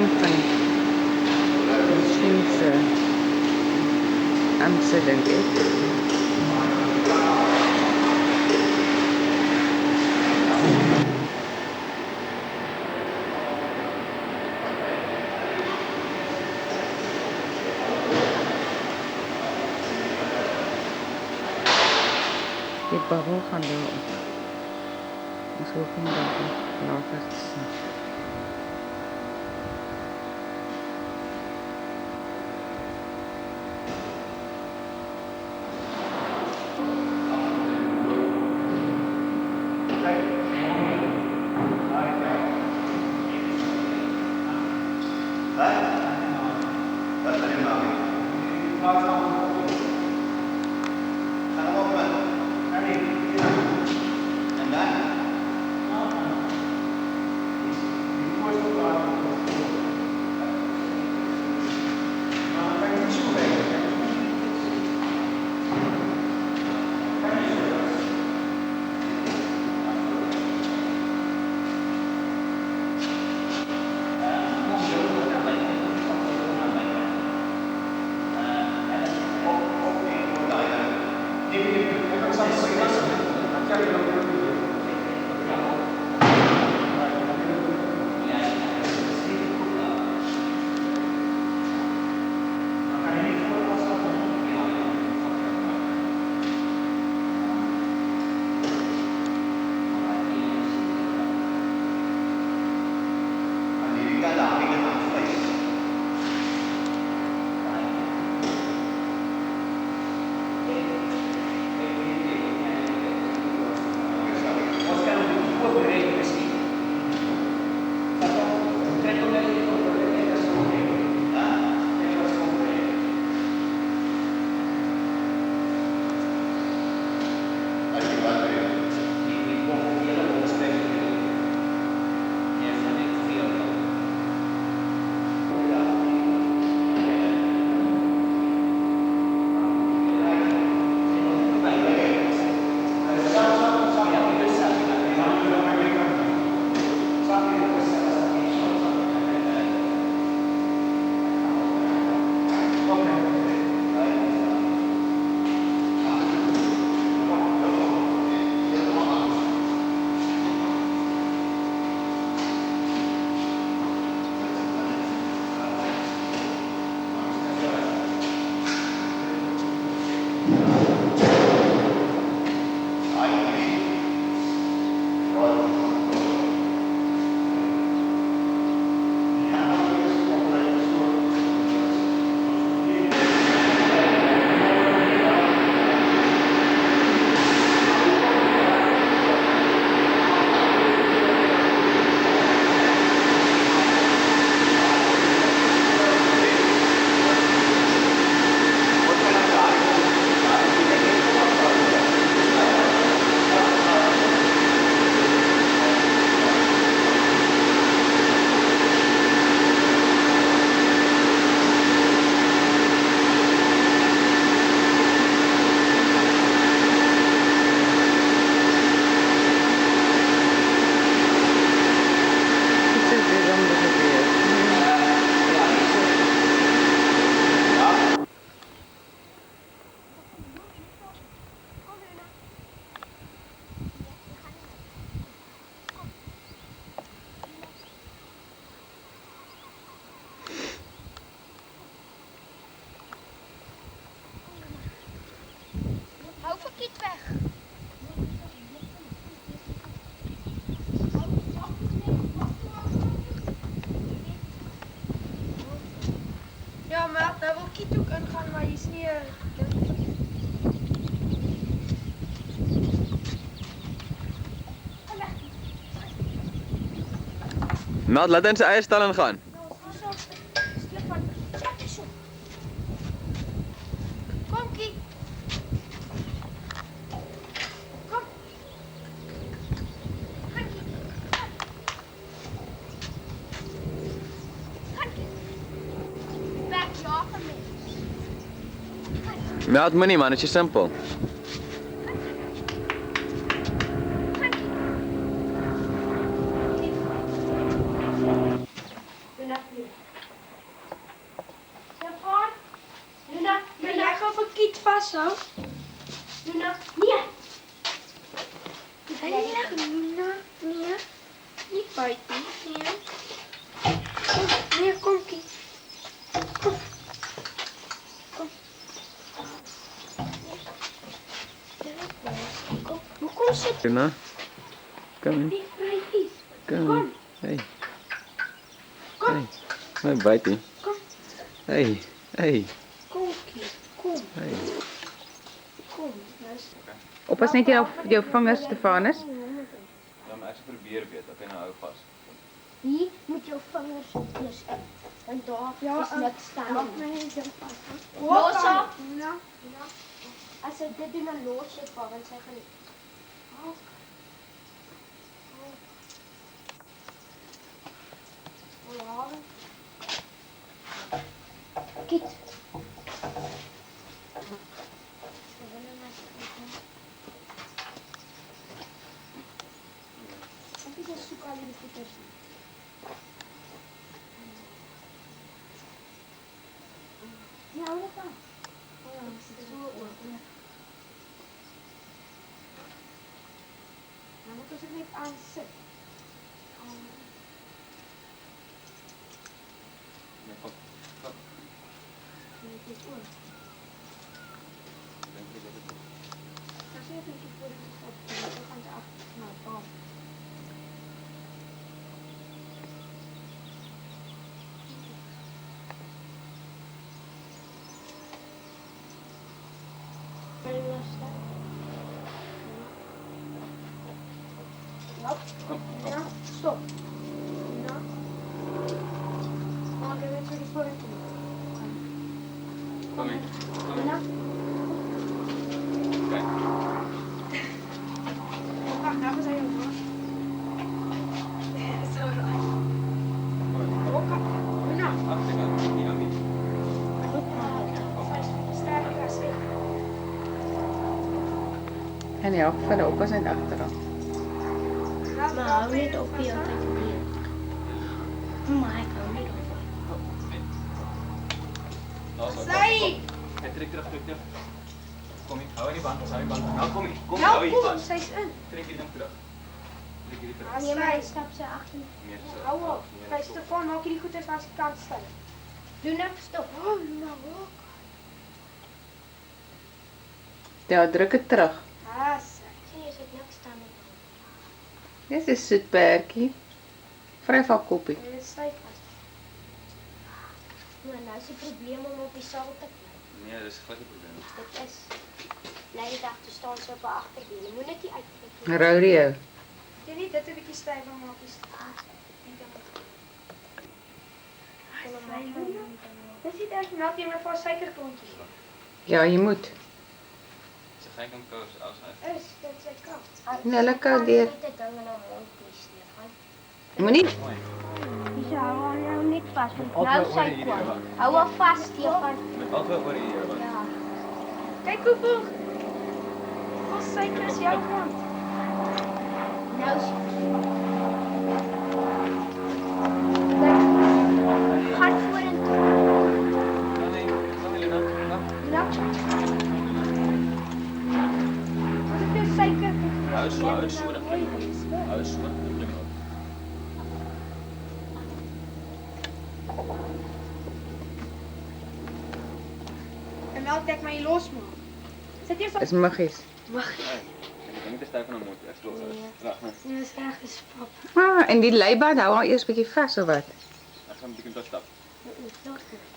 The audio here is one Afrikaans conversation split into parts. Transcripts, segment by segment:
van misschien se aanstelling is. Die babbel gaan daar op. Ons hoef nie daar later te sien. Hou verkeerd weg. Ja, maar daar wil Kiet ook ingaan, maar hier's nie 'n Meld, laat in sy eie stal ingaan. Kom Kiet. Kom. Gaan Kiet. Gaan Kiet. Wegjaag hom net. Meld moenie man, dit is simpel. Doen dat weer. vashou. Luna, nee. Heilig, Luna. Nee. Nie byt nie. Nee. Kom, nee, kom Kiet. Kom. Kom. Kom. Hoekom sit Luna, kom in. jy vryties? Kom in. Hey. Kom. Hey. My bytie. Kom. Hey. Hey. Kom Kiet. Kom. Hey. Kom. Nou Oppas net jou vingers, Stefanus. Ja, maar ek sal probeer weet. Okay, nou hou vas. Hier moet jou vingers eers in. Want daar is niks staan. Los af. Luna. As ek dit doen, dan los jy pa, want sy gaan... Kiet. Ek is soek al die voeters. Ja, hou dit aan. So oor. Nou moet ons dit net aansit. Nee, kom. Kom. Net dit oor. Dink jy dit is? Dan sê ek net voor dit op. Dan gaan ze af. Nou, bam. Ja, stop. Ja. Maar ik weet niet voor het doen. Kom in. Kom in. Ja. Kijk. Wacht, nou zijn we hoor. Zo raar. Oké. Nou. Agterkant. Nie aan nie. Sterk als ik. En ja, verder oppas net agteraan. Maar hou net op hier altijd weer. Maar ek hou net op. Daar is ook. Zij! Hey, trek terug. Kom hier. Hou in die band. Hou in die band. Nou kom hier. Kom hier. Nou Hou hier kom, vast. zij is in. Trek die ding terug. Trek hierdie terug. Nee, maar hy stap sy agter. Meer so. Hou op. Kijk, Stefan, maak je die goed even als ik kan stellen. Doen ek stop. Oh, nou ook. Ja, druk dit terug. Ah, zij. Sien jy, sit niks staan op. Dis 'n soetperkie. Vryf al koppie. En het stijf vast. Maar nou is die probleem om op die saal te klim. Nee, dis glad nie probleem. Dit is... Bly die dag te staan so op haar agterbene. Moet net nie uittrek. Rodeo. Je niet dit een beetje stijf van maken. Dit ziet echt melk je maar voor suikerklontjes. Ja, jy moet. Sy gaan kan kous as hy. Is, dat is koud. Nee, lekker deur. Dit ding in haar mond kies, Stefan. Moenie. Dis hou haar nou net vas. Altyd Nou oor sy hierdie kwam. wat. Hou haar vas, Stefan. Met altyd oor hier wat. Ja. Kijk hoeveel. Hoeveel suiker is jouw kant? Nou is... Gaan vorentoe. Nee, kom hier nou. Nou. Wat is dit suiker? Hou so, dan klim op. Hou so, dan klim op. En melk dek maar je losmaak. Zet eerst op. Is muggies. Hey, jy kan nie te styf van 'n mond. Ek glo dit. Reg, nee. Nee, is reg gespap. Ah, en die leiband hou al eers bietjie vas of wat? Ek gaan 'n bietjie tot stap.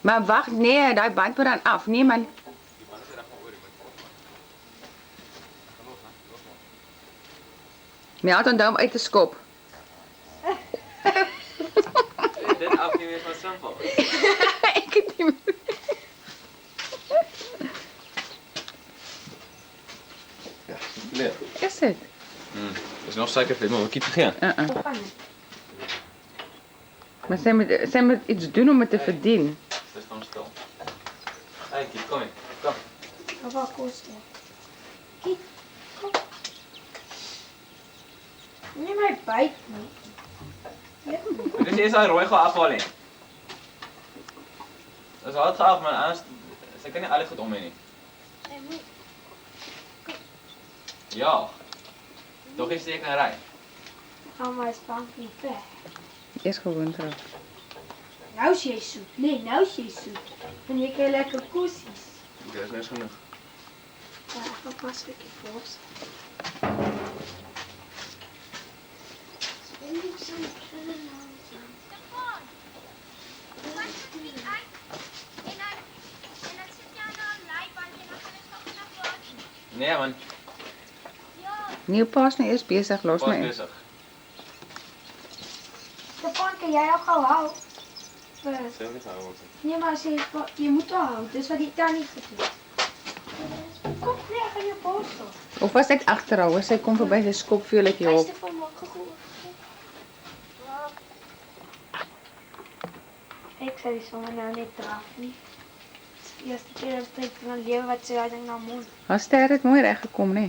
Maar wag, nee, daai band moet dan af. Nee man. Die man is reg maar oor, jy moet op. Kom op, los maar. My het onthou om uit te skop. Dit afneem is maar simpel. Ek het nie meer. Ja, leer. Is dit? Dis nog suiker vir my, wat kiet gegee. Maar sy moet iets doen om dit te verdien. Dis dan stil. Hey, kiet, kom hier. Kom. Of wat kost het? Kijk, kom. Nee, maar bijt niet. Dis eers daai rooi gaan afhaal nie. Dis hard geaf man, anders sy kan nie al die goed om hê nie. Hey, moet. Ja. Toch is zeker een rij. Gaan maar eens bang niet weg. Eers gewoon terug. Nou is jy soet. Nee, nou is jy soet. En jy kry lekker koesies. Dat is net genoeg. Ja, ek gaan pas 'n bietjie vors. Nee man, Nie pas nou eers besig, los pas my. bezig. Stefan, kan jy ook gou hou? Vir- Stel niet aan. Nee, maar as jy moet hou. Dis wat die tannie gedoen. Kom vlieg in jou borstel. Of was ek agterhou, as sy kom verby, sy skop vir jou like jy op. Stefan maak gegoor. Ek sê die sommer nou net draf nie. Dis die eerste keer in tyd van my lewe wat sy daai ding na mond. Haar ster het mooi reg gekom, nê.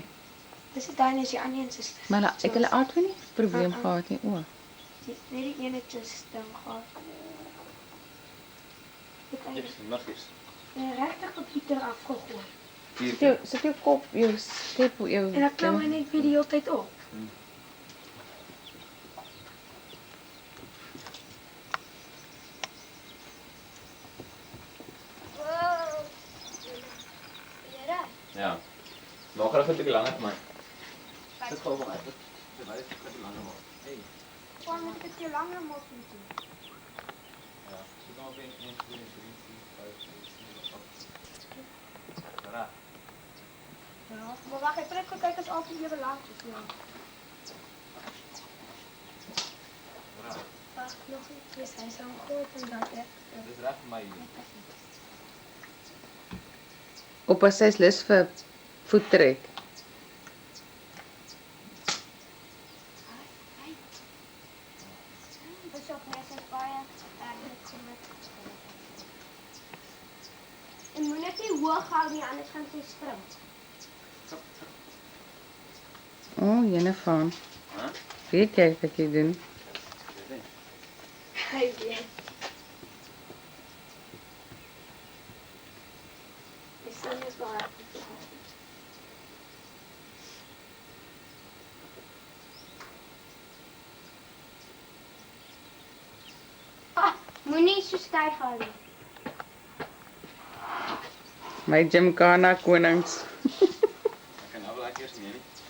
Dis die daai is die ander een se stem. Maar ek hulle albei nie probleem gehad nie. O. Net die ene se stem gehad. Ek het Nog eens. die regte computer afgegooi. Sit jou kop, jou skep jou. En ek klim my net weer die hele tyd op. Ja. Nog even een stukje langer voor mij. Zet gewoon van mij. Zet mij een stukje langer maar. Hey. Gewoon een stukje langer moet doen. Ja. Zet dan ook 1, 2, 3, 4, 5, 6, 7, 8. Daarna. Ja, maar wacht, ik wil kijken als altijd even laat is. Ja. Daarna. Wacht, nog iets. Yes, hij is zo goed en dat echt. Dit is recht voor mij. Op as sy's lus vir voettrek. Dus op net baie eigenlijk met. En moet net nie hoog hou nie, anders gaan sy spring. O, jene van. Huh? Weet jy wat jy doen? Hy weet. Die son is wel erg. Ah, moenie so styf hou nie. My Gymkhana konings. Ik kan nou wel een keer zien, niet?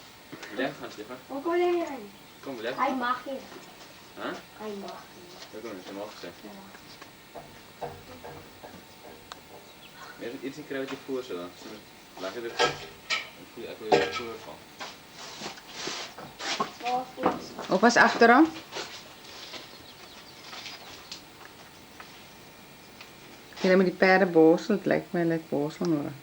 Blijf gaan, Stefan. Hoe kom jy in? Kom, blijf. Hy mag nie. Huh? Hy mag nie. Dat kan niet, dat mag gezegd. Ja. Even iets in kruidje voor zo dan. Laat het er. Dan voel je echt weer de voer van. Waar voels? Of as agterhou? Jy met die perde borsel, dit lyk my like borsel maar.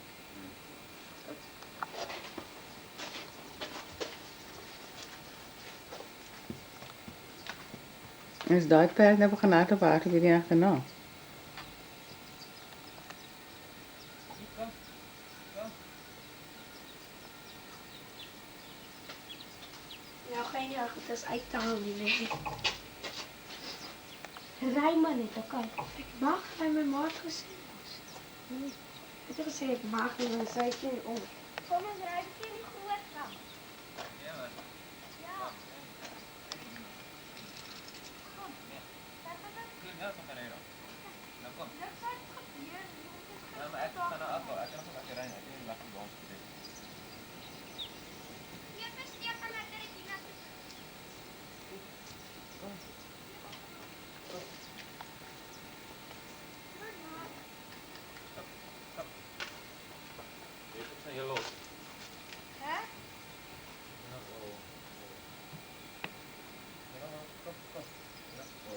Is daai perd nou begin hardloop hardloop hierdie agterna? Nou geen ja, dit is uit te hou nie, nee. Ry maar net, okay. Ek mag by my maat gesê. Ek het gesê ek mag nie, want sy ken om. Kom ons ry bietjie in die groot kamp. Ja, maar. Ja. Kom. Ja, kom maar hier. Nou kom. Niks het gebeur. Ja, maar ek gaan nou afval. Ek kan nog lekker ry. Ek weet nie wat die baan gebeur. Jy versteek aan dat die ding is. Dit is heel los. Hè?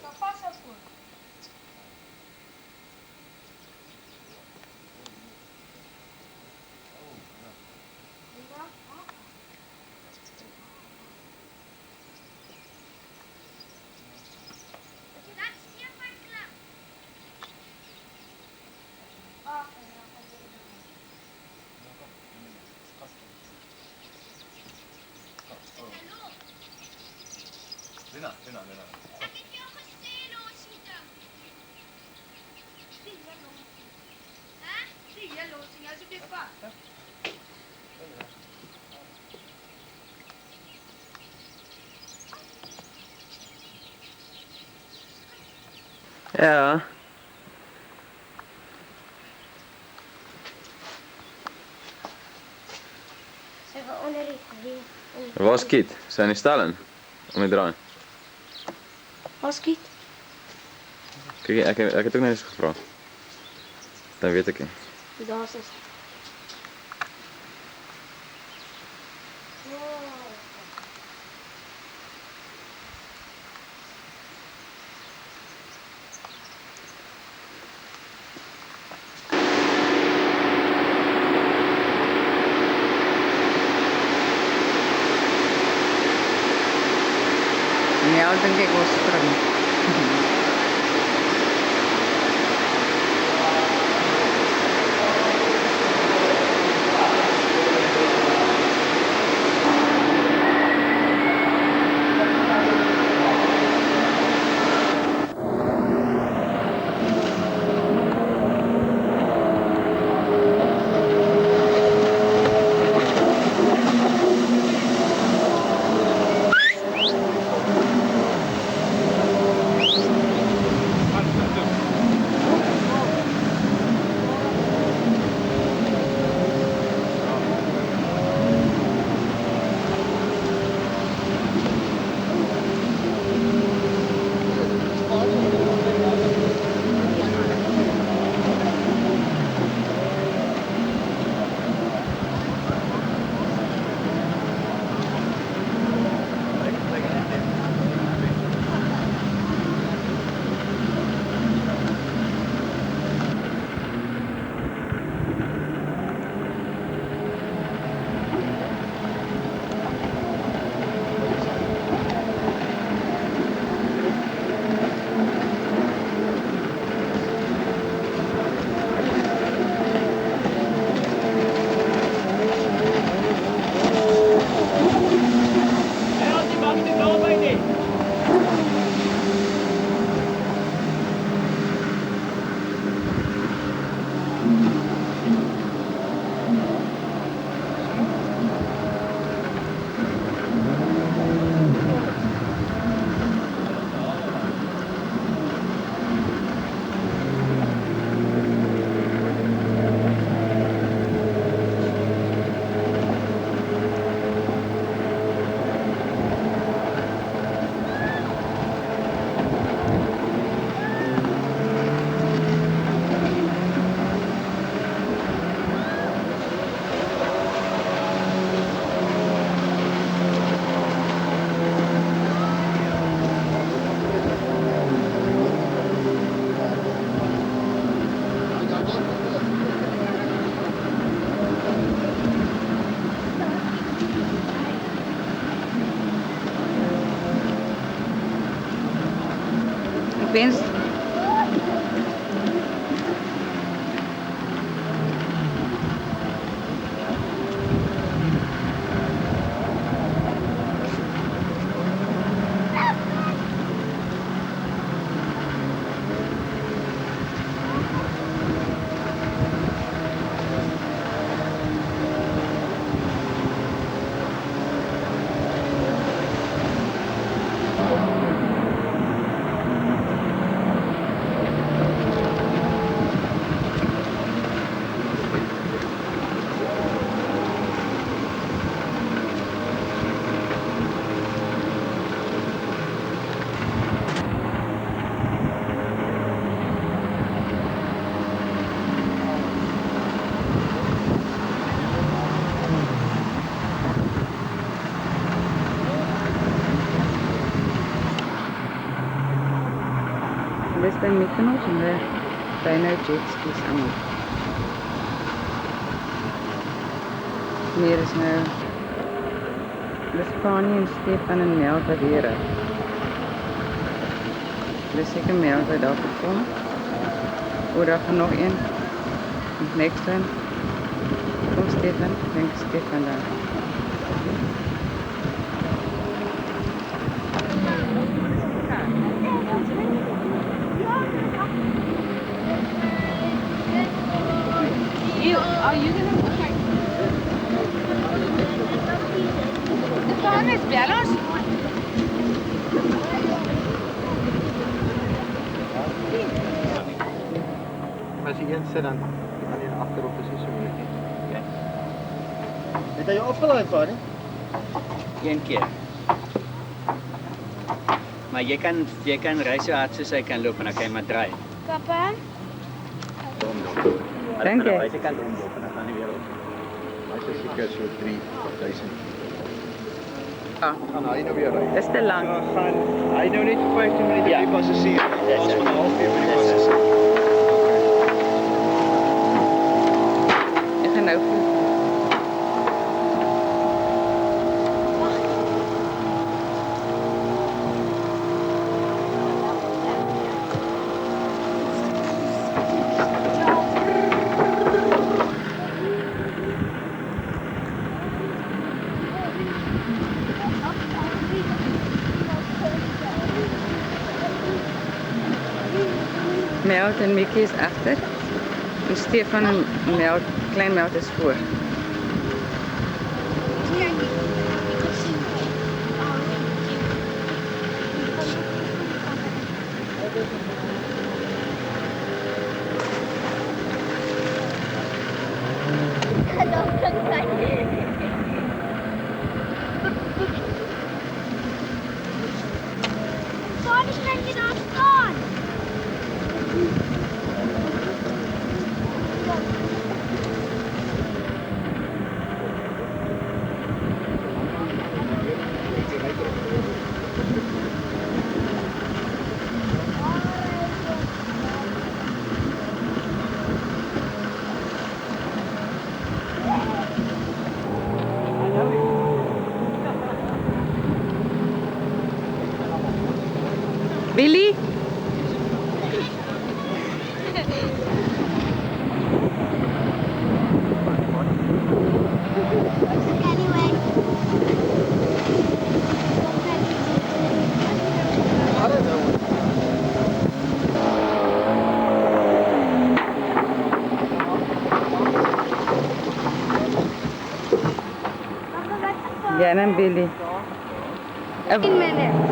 Só passa por. Lina. Ek het jou gesê los nie ding. Die heel los. Hè? Die heel los en jy is op die pad. Ja. Ze gaan onder die hier. Waar is Kiet? Zijn die stallen? Om die draaien. Was Kiet? Kijk, ik heb het ook nog eens gevraagd. Dan weet ik het. Daar is het. Ja, ik denk ik wel springen. Wens. Dis by Mykonos en daar zijn nou jetskis allemaal. Nee, dis nou dis Fanny en Stefan en Mel wat hier is. Dis seker Mel wat daar gekom. O, daar gaan nog een. Next one. Kom Stefan, denk Stefan daar. Are you gonna Stefanus, bel ons. As jy een sit dan kan jy agterop is nie so moeilik nie. Okay. Het jy jou afgelaai vader? Een keer. Maar jy kan ry so hard soos hy kan loop en dan kan jy maar draai. Papa? Dank jy. Hy se kant omloop en dan gaan hy weer op. Hy is seker so 3000. Ja, Gaan hy nou weer ry? dis te lank. Gaan hy nou net vir 15 minute Ja. by die passasier. Dis Ons het. van 'n halfuur by die Dis het. passasier. Ek gaan nou voel. Meld en Mickey is achter. En Stefan en Meld, klein Meld is voor. Waar is men je daar staan? Billy? Anyway. Jan en Billy. 10 minutes.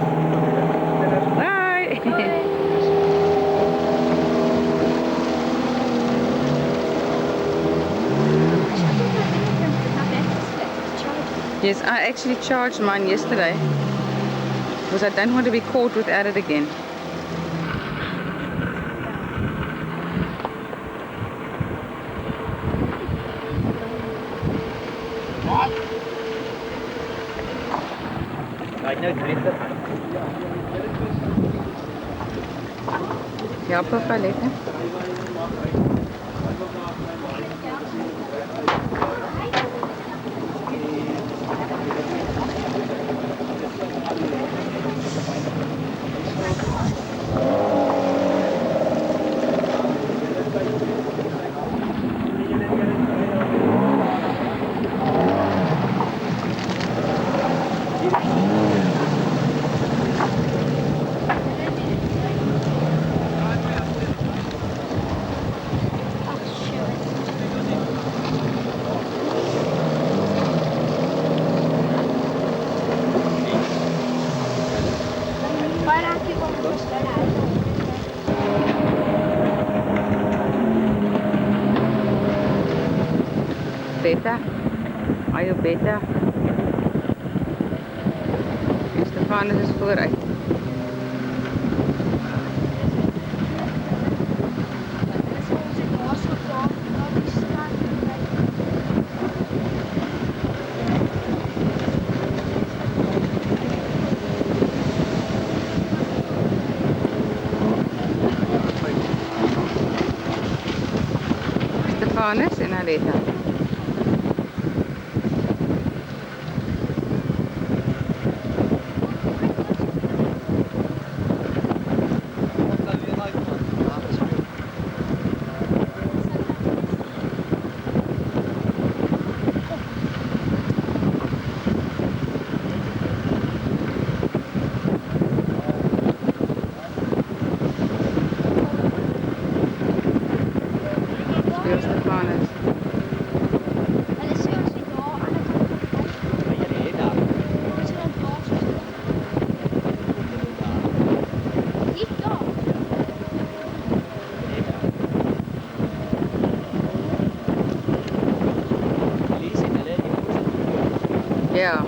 Bye! Yes, I actually charged mine yesterday because I don't want to be caught without it again. Right nou 20. Ja, papa, lekker. Beta? Are you beta? Stefanus is vooruit. Stefanus en Aleta. Speel Stefanus. Ja.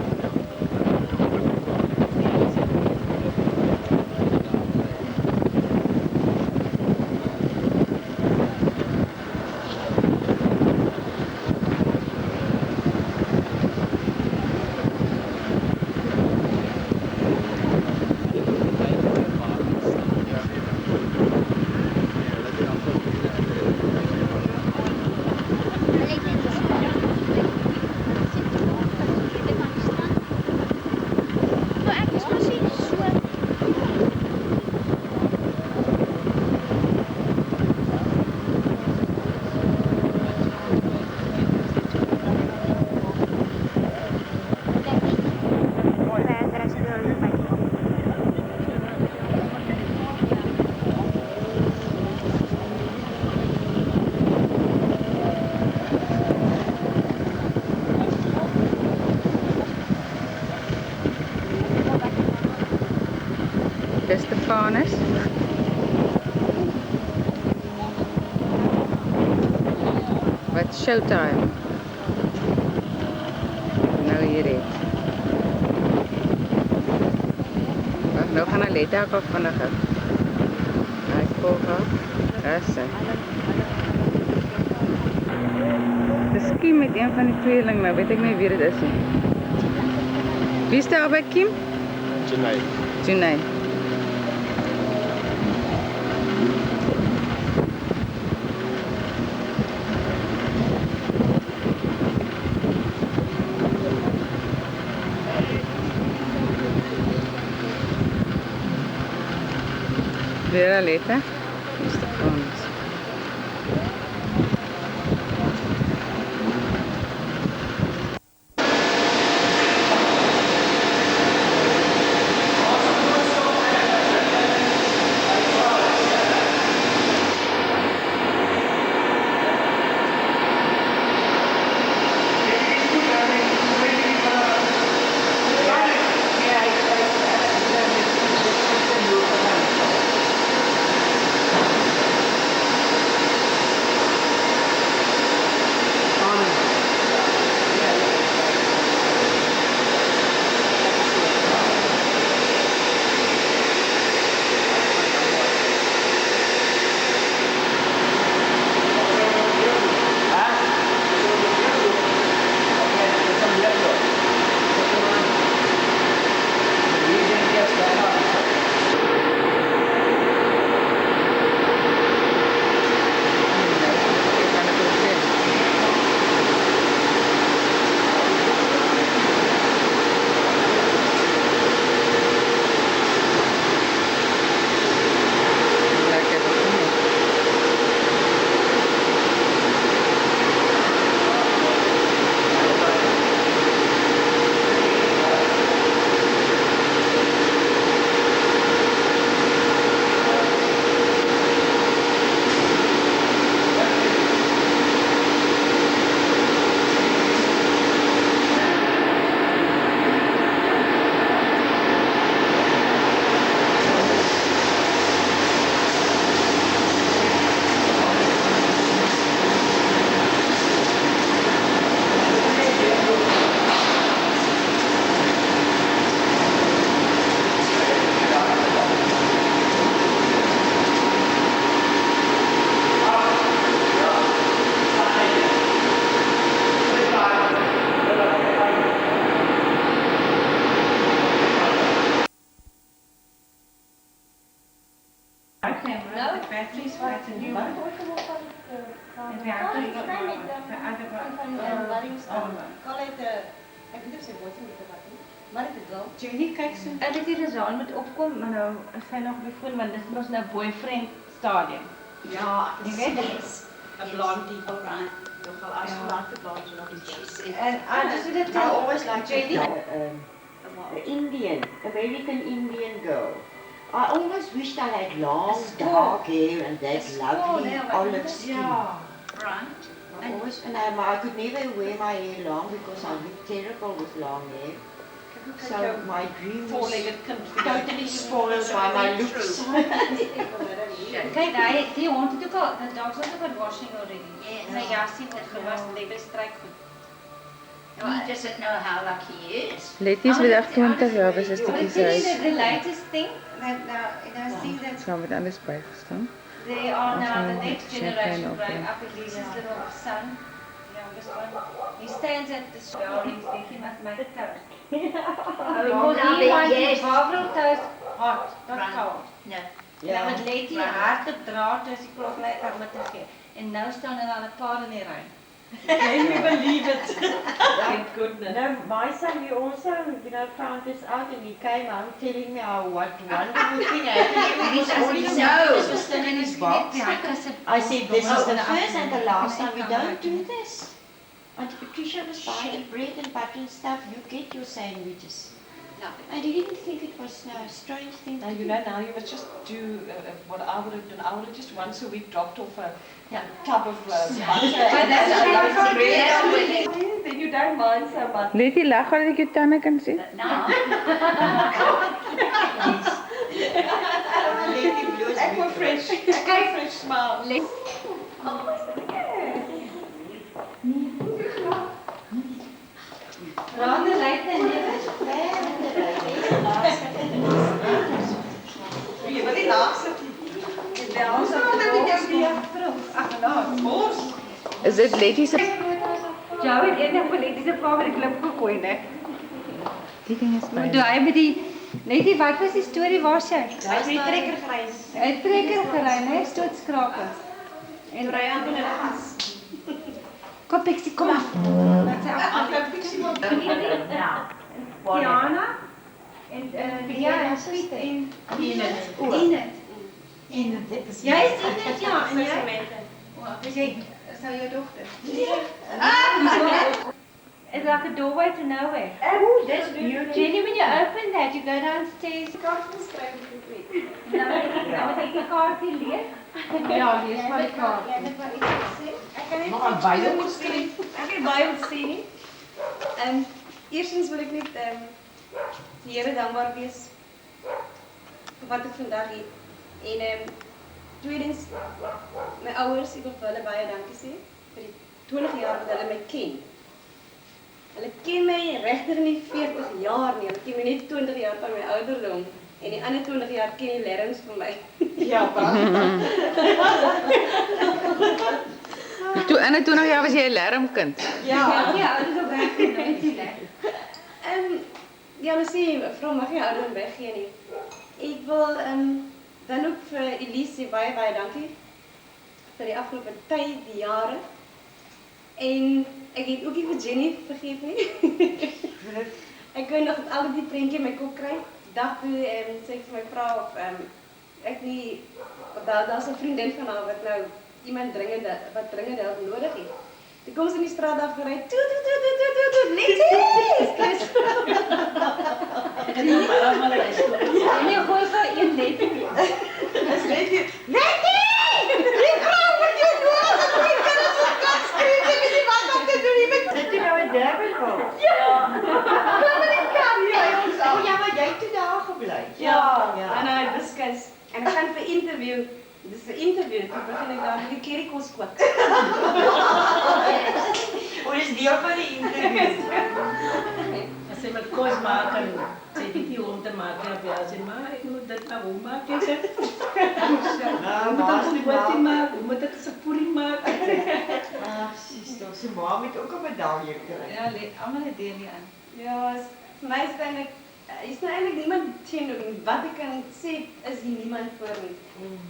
Dis Stefanus. Wat showtime. Nou hier het. Wag, nou gaan Aletta ook af vinniger. Hy volg haar. Daar is sy. Dis Kim met een van die tweeling, nou weet ek nie wie dit is nie. Wie is daar by Kim? Junai. Junai. Weer Aletta. Dis Stefanus. Julie, kyk so. En dit hier is aan moet opkom, maar nou is sy nog bevoel, want dit was nou boyfriend stadium. Ja, Jy weet dit? yes. A blondie. Alright. Nogal uitgelaagde blondie nog die En dus dit I always like Julie. An Indian, American Indian girl. I always wished I had long dark hair and that lovely olive skin. Ja. Right. And I could never wear my hair long because I look terrible with long hair. So my dream was Four-legged country. totally spoiled by my looks. Kyk, die hond het ook al, the dogs het ook al washing already. Yes. Sy jasie het gewas, lekker stryk goed. He doesn't know how lucky he is. Letty's vandag 20 jaar, was 'n stukkie But this is huis. the latest thing that now see that Saam met alles bygestaan. they are now the Also, next champagne generation open. growing up with Lisa's little son, the youngest one. He stands at the store and he's thinking, he must make a toast. Because he wants his Barbara toast hot, not Right. cold. No. Nou met Letty hard op draad as die klok net om te gee. En nou staan er al 'n paar in die ry. Can you believe it? Thank goodness. No, my son, he also, found this out and he came home telling me how what wonderful thing happened. He was already This so. was still in his box. I said, this is the first and the last time we don't do this. Auntie Patricia was buying the bread and butter and stuff. You get your sandwiches. And he didn't think it was a strange thing. Now you know, now you must just do what I would have done. I would have just once a week dropped off a tub of butter. Then you don't mind so much. Letty lag al dat ek jou tande kan sien. Ek word fresh. Ek kry fresh smile. Raad die ryk en Wie wil die laagste? Is dit Letty se Jou het eendag vir Letty se pa met die klip gegooi, né? die ding is Maar fyn. toe hy met die Letty, wat was die storie waar sy? Hy het die trekker gereis. Hy het trekker gery, né? Stootskrape. En Ry aan binne gas. kom Pixie, kom af. Wat sy Aanloop Pixie maar. Diana en Lia en Piet en Enid. Jy is Enid, ja, en jy? Dus jy sou jou dogter. It's like a doorway to nowhere. Oh, that's beautiful. Jenny, when you open that, you go downstairs. Nou moet ek die kaartie lees. Ja, lees maar die kaart. Jy het maar iets gesê. Ek kan net Maar baie moet sê. Ek het baie ontsien nie. Eerstens wil ek net die Here dankbaar wees vir wat ek vandag het. En tweedens my ouers, ek wil vir hulle baie dankie sê vir die 20 jaar wat hulle my ken. Hulle ken my regtig nie 40 jaar nie. Hulle ken my net 20 jaar van my ouderdom en die ander 20 jaar ken die lerings vir my. Ja, pragtig. Toe in 20 jaar was jy 'n lermkind. Ja, ja, dit is ook reg natuurlik. Ja, maar sê, vrou mag nie ouderdom weggee nie. Ek wil dan ook vir Elise baie dankie vir die afgelope tyd, die jare. En ek het ook nie vir Jenny vergeet nie. Ek kon nog al die prentjie in my kop kry. Dag toe sê ek vir my vrou of ek nie daar's 'n vriendin van haar wat nou iemand dringend hulp nodig het. Toe kom sy in die straat af gery. Toe, Letty! Ek het nog maar allemaal een story. Nee, gooi vir een Letty. Dis Letty. Letty! Die vrou wat jou nodig het, die kinders op kant skreeu, jy weet nie wat om te doen, jy moet dit nou in Durban kom. Ja! Kom in die kamp, ja, ons ja, maar jy het toe daar gebly. Ja, en hy diskus. En ek gaan vir interview. Dis 'n interview. Toe begin ek daar met die kerrykos kook. O, dis deel van die interview. As sy met kos maak en sy weet nie hoe om te maak nie, ja, sy maar ek moet dit nou hoe maak jy sê? Hoe moet ek spaghetti maak? Hoe moet ek sapuri maak? Ag, sis, sy ma moet ook 'n medalje kry. Ja, almal het deel aan. Ja, vir my is eintlik is nou eintlik niemand teenoor nie. Wat ek kan sê is hier niemand voor nie.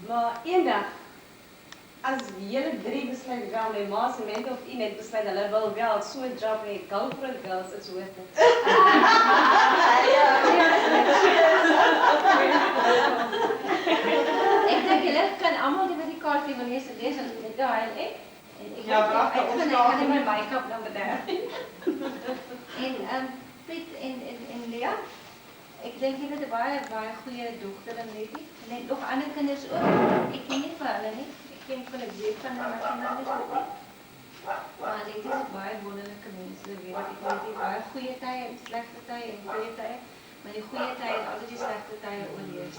Maar eendag as julle drie besluit wel, my ma se mentor of Inet besluit hulle wil wel so 'n job hê, Girlfriend Girls is worth it. Ek dink julle kan almal die kaartjie wil lees en dit daai ek. Ja, pragtig, Ek ons kan my make-up nou bederf. En Piet en Lea, ek dink julle het 'n baie goeie dogter en Letty. En nog ander kinders ook. Ek ken nie vir hulle nie. Ek ken van 'n breek van hulle kinders ook nie. Maar Letty is 'n baie wonderlike mens. Jy weet ek het die baie goeie tye en slegte tye en goeie tye. Maar die goeie tye het altyd die slegte tye oorleef.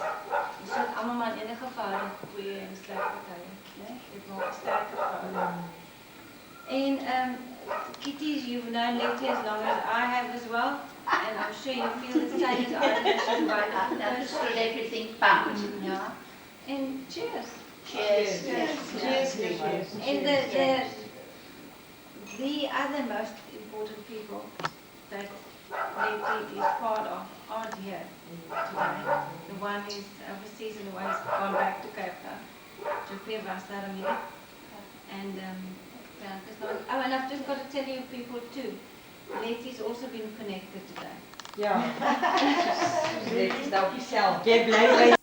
Ons het almal maar in enige verhouding goeie en slegte tye, né? Dit maak 'n sterker verhouding. En Kitty, you've known Letty as long as I have as well, and I'm sure you feel the same as I do. She's wonderful. Understood everything pumped. Yeah. And cheers. Cheers. Cheers. And the other most important people that Letty is part of aren't here today. The one is overseas and the one has gone back to Cape Town. Jopie was daar alweer. And yeah, there's no, oh, and I've just got to tell you people too. Letty's also been connected today. Ja. Dit is nou jezelf. Jy bly